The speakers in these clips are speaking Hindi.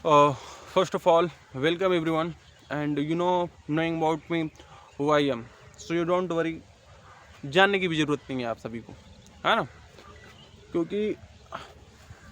First of all, welcome everyone, and knowing about me, who I am. So you don't worry, जानने की भी ज़रूरत नहीं है आप सभी को, है ना? क्योंकि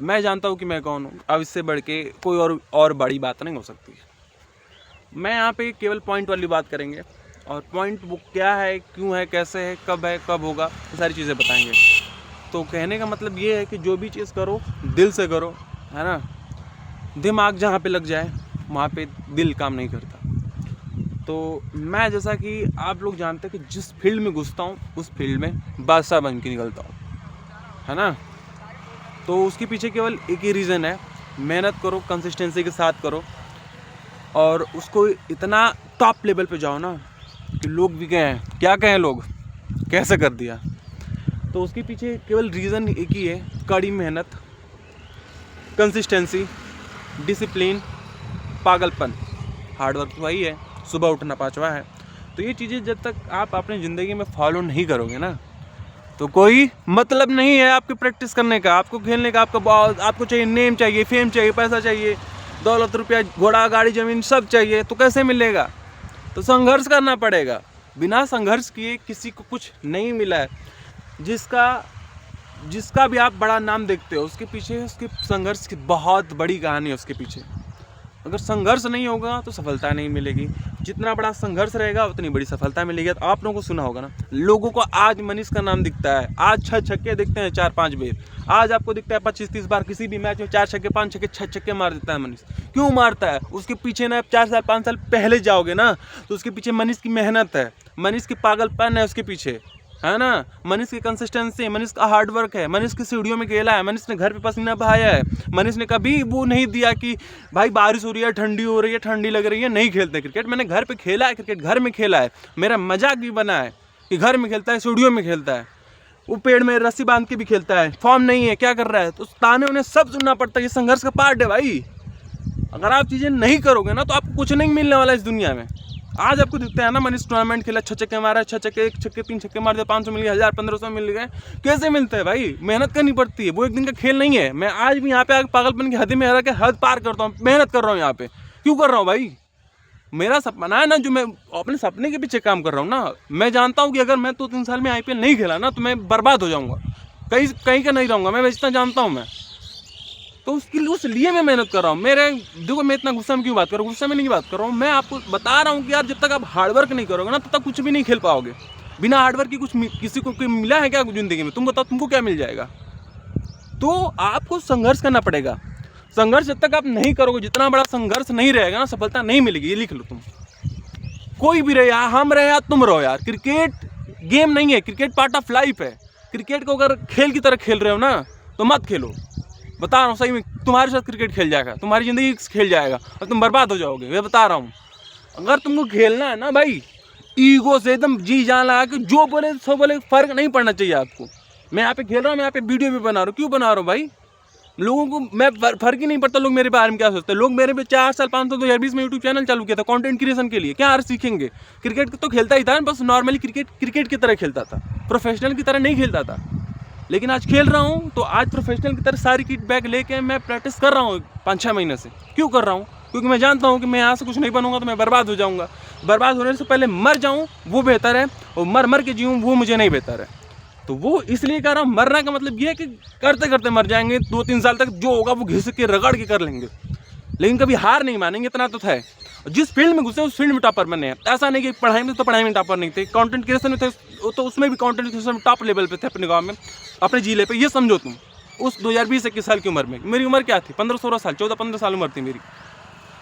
मैं जानता हूँ कि मैं कौन हूँ। अब इससे बढ़ के कोई और बड़ी बात नहीं हो सकती। मैं यहाँ पे केवल पॉइंट वाली बात करेंगे, और पॉइंट वो क्या है, क्यों है, कैसे है, कब होगा, ये सारी चीज़ें बताएंगे। तो कहने का मतलब ये है कि जो भी चीज़ करो दिल से करो, है ना? दिमाग जहाँ पे लग जाए वहाँ पे दिल काम नहीं करता। तो मैं, जैसा कि आप लोग जानते हैं कि जिस फील्ड में घुसता हूँ उस फील्ड में बादशाह बन के निकलता हूँ, है ना? तो उसके पीछे केवल एक ही रीज़न है, मेहनत करो, कंसिस्टेंसी के साथ करो, और उसको इतना टॉप लेवल पे जाओ ना कि लोग भी कहें, क्या कहें लोग, कैसे कर दिया। तो उसके पीछे केवल रीज़न एक ही है, कड़ी मेहनत, कंसिस्टेंसी, डिसिप्लिन, पागलपन, हार्डवर्क तो वही है, सुबह उठना पाँचवा है। तो ये चीज़ें जब तक आप अपनी ज़िंदगी में फॉलो नहीं करोगे ना, तो कोई मतलब नहीं है आपकी प्रैक्टिस करने का, आपको खेलने का। आपको चाहिए नेम, चाहिए फेम, चाहिए पैसा, चाहिए दौलत, रुपया, घोड़ा, गाड़ी, ज़मीन, सब चाहिए। तो कैसे मिलेगा? तो संघर्ष करना पड़ेगा। बिना संघर्ष किए किसी को कुछ नहीं मिला है। जिसका भी आप बड़ा नाम देखते हो, उसके पीछे उसके संघर्ष की बहुत बड़ी कहानी है उसके पीछे। अगर संघर्ष नहीं होगा तो सफलता नहीं मिलेगी। जितना बड़ा संघर्ष रहेगा उतनी बड़ी सफलता मिलेगी। तो आप लोगों को सुना होगा ना, लोगों को आज मनीष का नाम दिखता है, आज 6 छक्के दिखते हैं 4-5 बेर, आज आपको दिखता है 25-30 बार किसी भी मैच में 4 छक्के, 5 छक्के, 6 छक्के मार देता है मनीष। क्यों मारता है? उसके पीछे ना 4 साल 5 साल पहले जाओगे ना, तो उसके पीछे मनीष की मेहनत है, मनीष की पागलपन है उसके पीछे, है ना? मनीष की कंसिस्टेंसी है, मनीष का हार्डवर्क है, मनीष की सीढ़ियों में खेला है, मनीष ने घर पे पसीना बहाया है, मनीष ने कभी वो नहीं दिया कि भाई बारिश हो रही है, ठंडी हो रही है, ठंडी लग रही है, नहीं खेलते क्रिकेट। मैंने घर पे खेला है क्रिकेट, घर में खेला है, मेरा मजाक भी बना है कि घर में खेलता है, सीढ़ियों में खेलता है, वो पेड़ में रस्सी बांध के भी खेलता है। फॉर्म नहीं है, क्या कर रहा है? तो ताने उन्हें सब सुनना पड़ता है। ये संघर्ष का पार्ट है भाई। अगर आप चीज़ें नहीं करोगे ना तो आपको कुछ नहीं मिलने वाला इस दुनिया में। आज आपको दिखता है ना, मनीष टूर्नामेंट खेला, 6 छक्के मारा, 6 छक्के, 1 छक्के, 3 छक्के मार दिया, 500 मिल गया, 1000, 1500 मिल गए। कैसे मिलते हैं भाई? मेहनत करनी पड़ती है, वो एक दिन का खेल नहीं है। मैं आज भी यहाँ पे आकर पागलपन की हद में रह के हद पार करता हूँ, मेहनत कर रहा हूँ यहाँ पे। क्यों कर रहा हूँ भाई? मेरा सपना है ना, जो मैं अपने सपने के पीछे काम कर रहा हूँ ना। मैं जानता हूँ कि अगर मैं 2-3 साल में IPL नहीं खेला ना तो मैं बर्बाद हो जाऊँगा, कहीं का नहीं रहूँगा मैं इतना जानता हूँ मैं। तो उस लिए मैं मेहनत कर रहा हूँ। देखो, मैं इतना गुस्सा में क्यों बात कर रहा हूँ? गुस्सा में नहीं बात कर रहा हूँ, मैं आपको बता रहा हूँ कि यार जब तक आप हार्डवर्क नहीं करोगे ना तब तक कुछ भी नहीं खेल पाओगे। बिना हार्डवर्क की किसी को मिला है क्या जिंदगी में? तुम बताओ, तुमको क्या मिल जाएगा? तो आपको संघर्ष करना पड़ेगा। संघर्ष जब तक आप नहीं करोगे, जितना बड़ा संघर्ष नहीं रहेगा ना, सफलता नहीं मिलेगी। ये लिख लो तुम। कोई भी रहे, या हम रहे या तुम रहो यार, क्रिकेट गेम नहीं है, क्रिकेट पार्ट ऑफ लाइफ है। क्रिकेट को अगर खेल की तरह खेल रहे हो ना तो मत खेलो। बता रहा हूँ, सही में तुम्हारे साथ क्रिकेट खेल जाएगा, तुम्हारी ज़िंदगी खेल जाएगा और तुम बर्बाद हो जाओगे। मैं बता रहा हूँ, अगर तुमको खेलना है ना भाई, ईगो से एकदम जी जान लगा कि जो बोले सो बोले, फ़र्क नहीं पड़ना चाहिए आपको। मैं यहाँ पे खेल रहा हूँ, मैं यहाँ पे वीडियो भी बना रहा हूँ। क्यों बना रहा हूँ भाई? लोगों को मैं फ़र्क ही नहीं पड़ता लोग मेरे बारे में क्या सोचते हैं। लोग मेरे पे 4 साल 5 साल 2020 में यूट्यूब चैनल चालू किया था कंटेंट क्रिएशन के लिए। क्या सीखेंगे? क्रिकेट तो खेलता ही था, बस नॉर्मली क्रिकेट की तरह खेलता था, प्रोफेशनल की तरह नहीं खेलता था। लेकिन आज खेल रहा हूँ तो आज प्रोफेशनल की तरह सारी किट बैग लेके मैं प्रैक्टिस कर रहा हूँ 5-6 महीने से। क्यों कर रहा हूँ? क्योंकि मैं जानता हूँ कि मैं यहाँ से कुछ नहीं बनूंगा तो मैं बर्बाद हो जाऊँगा। बर्बाद होने से पहले मर जाऊँ वो बेहतर है, और मर के जीऊँ वो मुझे नहीं बेहतर है। तो वो इसलिए कह रहा हूँ, मरना का मतलब ये है कि करते करते मर जाएंगे। 2-3 साल तक जो होगा वो घिस के रगड़ के कर लेंगे, लेकिन कभी हार नहीं मानेंगे। इतना तो है। जिस फील्ड में घुसे उस फील्ड में टॉपर बने हैं। ऐसा नहीं कि पढ़ाई में तो पढ़ाई में टॉपर नहीं थे, कंटेंट क्रिएशन में थे तो उसमें भी कंटेंट क्रिएशन में टॉप लेवल पे थे अपने गांव में, अपने जिले पे। ये समझो तुम, उस 2020-21 साल की उम्र में। मेरी उम्र क्या थी? 15-16 साल, 14-15 साल उम्र थी मेरी।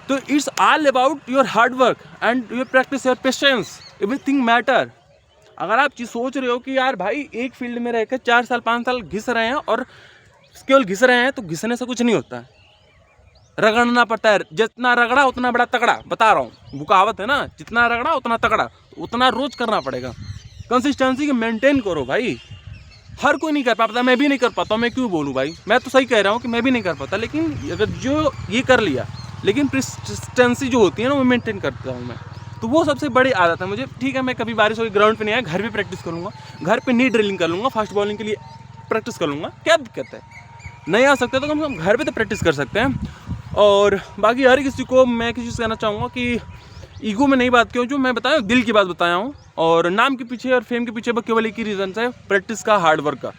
तो it's all about your hard work and your practice, your patience, everything matter. अगर आप चीज़ सोच रहे हो कि यार भाई एक फील्ड में रहकर 4 साल 5 साल घिस रहे हैं और केवल घिस रहे हैं, तो घिसने से कुछ नहीं होता है, रगड़ना पड़ता है। जितना रगड़ा उतना बड़ा तगड़ा। बता रहा हूँ, वो कहावत है ना, जितना रगड़ा उतना तगड़ा। उतना रोज करना पड़ेगा। कंसिस्टेंसी के मेंटेन करो भाई। हर कोई नहीं कर पाता, मैं भी नहीं कर पाता। मैं क्यों बोलूँ भाई? मैं तो सही कह रहा हूँ कि मैं भी नहीं कर पाता, लेकिन अगर जो ये कर लिया, लेकिन कंसिस्टेंसी जो होती है ना वो मेंटेन करता हूँ मैं। तो वो सबसे बड़ी आदत है मुझे। ठीक है, मैं कभी बारिश होगी ग्राउंड पे नहीं आया, घर पे प्रैक्टिस करूँगा, घर पे नी ड्रिलिंग कर लूँगा, फास्ट बॉलिंग के लिए प्रैक्टिस कर लूँगा। क्या दिक्कत है? नहीं आ सकते तो कम से कम घर पे तो प्रैक्टिस कर सकते हैं। और बाकी हर किसी को मैं किसी से कहना चाहूँगा कि ईगो में नहीं बात क्यों, जो मैं बताया दिल की बात बताया हूँ। और नाम के पीछे और फेम के पीछे केवल एक ही रीज़न है, प्रैक्टिस का, हार्ड वर्क का।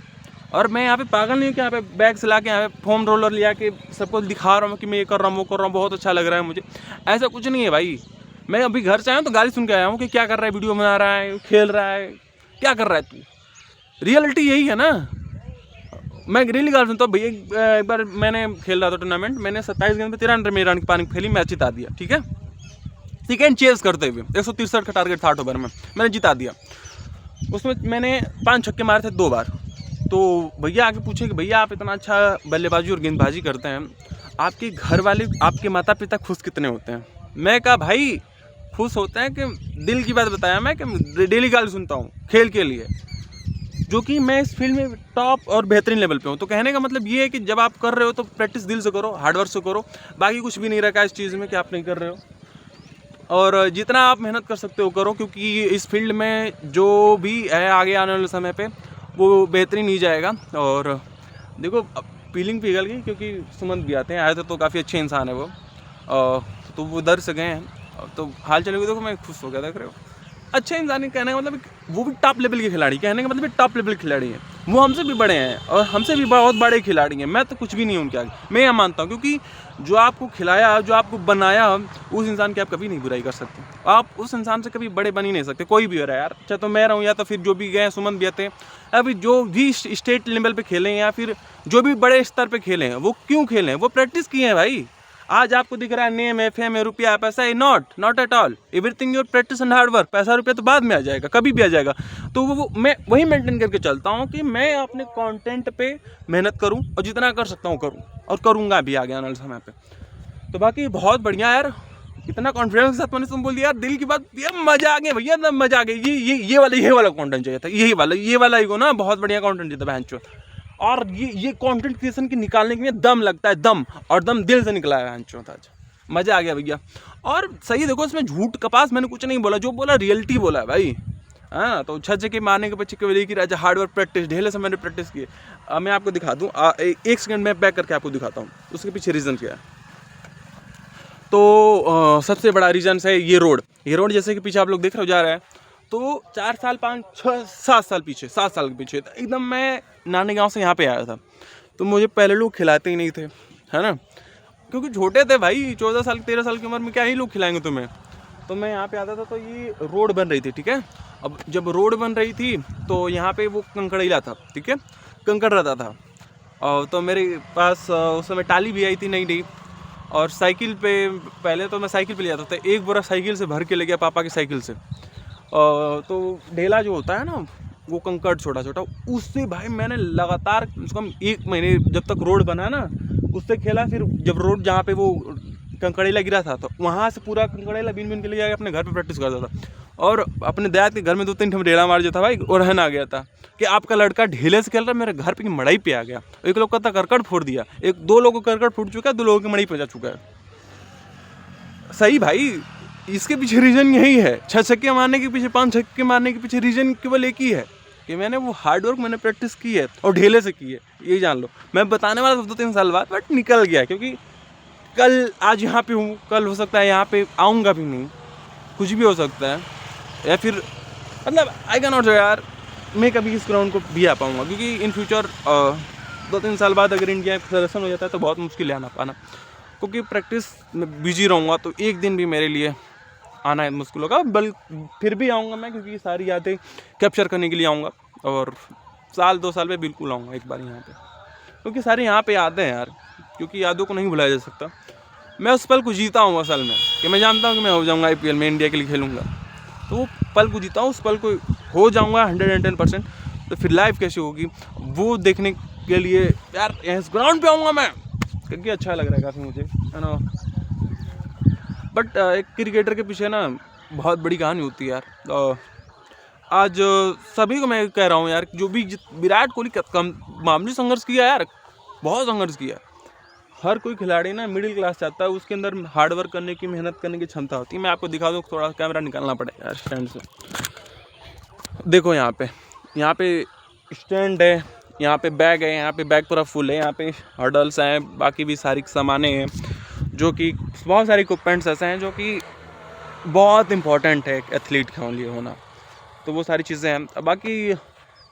और मैं यहाँ पे पागल नहीं हूँ कि यहाँ पे बैग से ला के यहाँ पे फोम रोलर लिया के सबको दिखा रहा हूँ कि मैं ये कर रहा हूँ, वो कर रहा हूँ, बहुत अच्छा लग रहा है मुझे। ऐसा कुछ नहीं है भाई। मैं अभी घर से आया हूँ तो गाली सुन के आया हूँ कि क्या कर रहा है, वीडियो बना रहा है, खेल रहा है, क्या कर रहा है तू। रियलिटी यही है ना। मैं रियली गाली सुनता हूँ भैया। एक बार मैंने खेल रहा था टूर्नामेंट, मैंने 27 गेंद पे 93 रन की पानी खेली, मैच जिता दिया। ठीक है, सेकेंड चेस करते हुए 163 का टारगेट था 8 ओवर में, मैंने जिता दिया। उसमें मैंने 5 छक्के मारे थे 2 बार। तो भैया आके पूछे कि भैया आप इतना अच्छा बल्लेबाजी और गेंदबाजी करते हैं, आपके घर वाले, आपके माता पिता खुश कितने होते हैं? मैं कहा भाई खुश होते हैं कि दिल की बात बताया मैं, कि डेली गाली सुनता हूँ खेल के लिए, जो कि मैं इस फील्ड में टॉप और बेहतरीन लेवल पे हूँ। तो कहने का मतलब ये है कि जब आप कर रहे हो तो प्रैक्टिस दिल से करो, हार्डवर्क से करो। बाकी कुछ भी नहीं रखा इस चीज़ में कि आप नहीं कर रहे हो। और जितना आप मेहनत कर सकते हो करो, क्योंकि इस फील्ड में जो भी है आगे आने वाले समय पे वो बेहतरीन ही जाएगा। और देखो फीलिंग पिघल गई क्योंकि सुमंत भी आते हैं, आए थे तो काफ़ी अच्छे इंसान है वो। तो वो दर से गए हैं, तो हाल चले हुए देखो मैं खुश हो गया, देख रहे हो। अच्छे इंसान कहने का मतलब वो भी टॉप लेवल के खिलाड़ी, कहने का मतलब टॉप लेवल के खिलाड़ी हैं। वो हमसे भी बड़े हैं और हमसे भी बहुत बड़े खिलाड़ी हैं। मैं तो कुछ भी नहीं हूँ उनके आगे, मैं ये मानता हूँ। क्योंकि जो आपको खिलाया, जो आपको बनाया, उस इंसान की आप कभी नहीं बुराई कर सकते। आप उस इंसान से कभी बड़े बन ही नहीं सकते, कोई भी हो रहा है यार, चाहे तो मैं रहूँ या तो फिर जो भी गए सुमन भी आते हैं, अभी जो भी स्टेट लेवल पे खेले या फिर जो भी बड़े स्तर पे खेले हैं, वो क्यों खेले हैं? वो प्रैक्टिस किए हैं भाई। आज आपको दिख रहा है नेम है, फेम है, रुपया, पैसा है, not at all. Everything your practice and hard work. पैसा रुपया तो बाद में आ जाएगा, कभी भी आ जाएगा। तो वो मैं वही मेंटेन करके चलता हूँ कि मैं अपने कंटेंट पे मेहनत करूँ और जितना कर सकता हूँ करूँ, और करूँगा भी आगे आने वाले समय पे। तो बाकी बहुत बढ़िया यार, इतना कॉन्फिडेंस के साथ मैंने तुम बोल दिया यार, दिल की बात, ये मजा आ गया भैया, एकदम मजा आ गया। ये वाला कंटेंट चाहिए था, ये वाला ही को ना, बहुत बढ़िया कंटेंट चाहिए था बहनचोद। और ये कंटेंट क्रिएशन की निकालने के लिए दम लगता है, दम, और दम दिल से निकला है बहनचोद। आज मजा आ गया भैया। और सही देखो, इसमें झूठ कपास मैंने कुछ नहीं बोला, जो बोला रियलिटी बोला है भाई। हाँ, तो छज्जे के मारने के पीछे केवल एक ही राजा, हार्ड वर्क, प्रैक्टिस। ढेले से मैंने प्रैक्टिस की। मैं आपको दिखा दूँ, एक सेकंड में बैक करके आपको दिखाता हूँ उसके पीछे रीज़न क्या है। तो सबसे बड़ा रीज़न है ये रोड जैसे कि पीछे आप लोग देख रहे हो जा रहा है। तो 4 साल 5 6 7 साल पीछे, 7 साल के पीछे एकदम मैं नानी गांव से यहाँ पे आया था। तो मुझे पहले लोग खिलाते ही नहीं थे, है ना, क्योंकि छोटे थे भाई, 14 साल 13 साल की उम्र में क्या ही लोग खिलाएंगे तुम्हें। तो मैं यहाँ पे आता था, तो ये रोड बन रही थी, ठीक है। अब जब रोड बन रही थी तो यहाँ पे वो कंकड़ीला था, ठीक है, कंकड़ रहता था। और तो मेरे पास उस समय टाली भी आई थी नई, और साइकिल पे, पहले तो मैं साइकिल पे ले जाता था, एक बोरा साइकिल से भर के ले गया पापा की साइकिल से। तो ढेला जो होता है ना, वो कंकड़ छोटा छोटा, उससे भाई मैंने लगातार कम से कम 1 महीने, जब तक रोड बना ना, उससे खेला। फिर जब रोड जहाँ पे वो कंकड़ेला गिरा था, तो वहाँ से पूरा कंकड़ेला बीन के ले जाके अपने घर पे प्रैक्टिस करता था। और अपने दाद के घर में 2-3 ढेला मार जाता भाई, और रहन आ गया था कि आपका लड़का ढेले से खेल रहा है, मेरे घर पे की मड़ई पे आ गया। एक लोग का करकट फोड़ दिया, 2 लोगों का करकट फूट चुका है, 2 लोगों की मड़ई पे जा चुका है। सही भाई, इसके पीछे रीज़न यही है। 6 छक्के मारने के पीछे, 5 छक्के मारने के पीछे रीज़न केवल एक ही है कि मैंने वो हार्डवर्क, मैंने प्रैक्टिस की है और ढेले से की है। ये जान लो, मैं बताने वाला था 2-3 साल बाद, बट निकल गया। क्योंकि कल, आज यहाँ पे हूँ, कल हो सकता है यहाँ पे आऊँगा भी नहीं, कुछ भी हो सकता है। या फिर मतलब आई कैन नॉट से यार, मैं कभी इस ग्राउंड को भी आ पाऊँगा। क्योंकि इन फ्यूचर 2-3 साल बाद अगर इंडिया का सिलेक्शन हो जाता है तो बहुत मुश्किल है आना पाना। क्योंकि प्रैक्टिस में बिजी रहूँगा, तो एक दिन भी मेरे लिए आना मुश्किल होगा। फिर भी आऊँगा मैं, क्योंकि सारी यादें कैप्चर करने के लिए आऊँगा। और 1-2 साल में बिल्कुल आऊँगा एक बार यहाँ पे, क्योंकि सारी यहाँ पे यादें हैं यार। क्योंकि यादों को नहीं भुलाया जा सकता। मैं उस पल को जीता हूँ असल में, कि मैं जानता हूँ कि मैं हो जाऊँगा IPL में, इंडिया के लिए खेलूँगा। तो वो पल को जीता हूँ, उस पल को हो जाऊँगा 110%। तो फिर लाइफ कैसी होगी वो देखने के लिए यार इस ग्राउंड पे आऊँगा मैं, क्योंकि अच्छा लग रहा है काफ़ी मुझे, है ना। बट एक क्रिकेटर के पीछे ना बहुत बड़ी कहानी होती है यार। आज सभी को मैं कह रहा हूँ यार, जो भी विराट कोहली कम मामूली संघर्ष किया यार, बहुत संघर्ष किया। हर कोई खिलाड़ी ना मिडिल क्लास चाहता है, उसके अंदर हार्ड वर्क करने की, मेहनत करने की क्षमता होती है। मैं आपको दिखा दूँ, थोड़ा कैमरा निकालना पड़ेगा यार स्टैंड से। देखो यहाँ पे स्टैंड है, यहाँ पे बैग है, यहाँ पे बैग पूरा फुल है, यहाँ पे हर्डल्स हैं, बाकी भी सारी सामानें हैं। जो कि बहुत सारे इक्विपमेंट्स ऐसे हैं जो कि बहुत इंपॉर्टेंट है एक एथलीट के लिए होना। तो वो सारी चीज़ें हैं। बाकी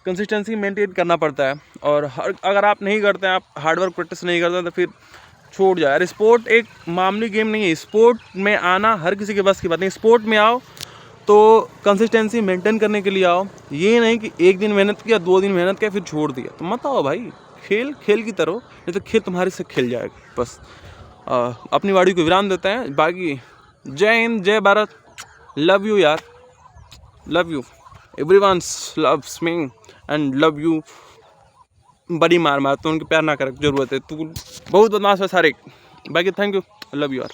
कंसिस्टेंसी मेंटेन करना पड़ता है, और अगर आप नहीं करते हैं, आप हार्ड वर्क प्रैक्टिस नहीं करते हैं, तो फिर छूट जाए यार। स्पोर्ट एक मामूली गेम नहीं है, स्पोर्ट में आना हर किसी के बस की बात नहीं। स्पोर्ट में आओ तो कंसिस्टेंसी मेंटेन करने के लिए आओ, ये नहीं कि एक दिन मेहनत किया, 2 दिन मेहनत किया फिर छोड़ दिया, तो मत आओ भाई। खेल खेल की तरह, नहीं तो खेल तुम्हारे से खेल जाएगा। बस अपनी वाणी को विराम देते हैं। बाकी जय हिंद, जय भारत, लव यू यार, love you, everyone's loves me and love you. बड़ी मार तो उनके प्यार ना कर जरूरत है, तू बहुत बदमाश है सारे। बाकी थैंक यू, लव यू यार।